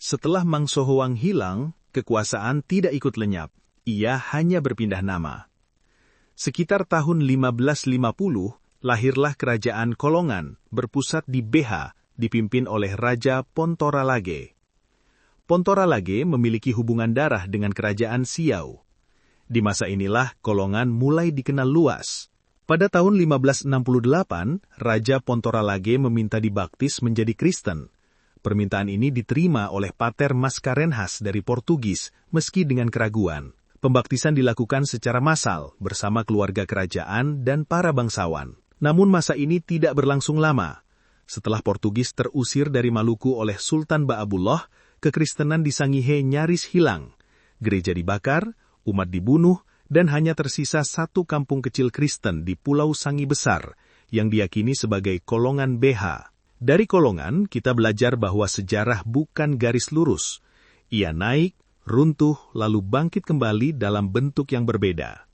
Setelah Mangso Hoang hilang, kekuasaan tidak ikut lenyap. Ia hanya berpindah nama. Sekitar tahun 1550, lahirlah Kerajaan Kolongan, berpusat di Beha, dipimpin oleh Raja Pontoralage. Pontoralage memiliki hubungan darah dengan Kerajaan Siau. Di masa inilah Kolongan mulai dikenal luas. Pada tahun 1568, Raja Pontoralage meminta dibaptis menjadi Kristen. Permintaan ini diterima oleh Pater Mascarenhas dari Portugis, meski dengan keraguan. Pembaptisan dilakukan secara massal bersama keluarga kerajaan dan para bangsawan. Namun masa ini tidak berlangsung lama. Setelah Portugis terusir dari Maluku oleh Sultan Baabullah, kekristenan di Sangihe nyaris hilang. Gereja dibakar, umat dibunuh, dan hanya tersisa satu kampung kecil Kristen di Pulau Sangi Besar, yang diyakini sebagai Kolongan Beha. Dari Kolongan, kita belajar bahwa sejarah bukan garis lurus. Ia naik, runtuh, lalu bangkit kembali dalam bentuk yang berbeda.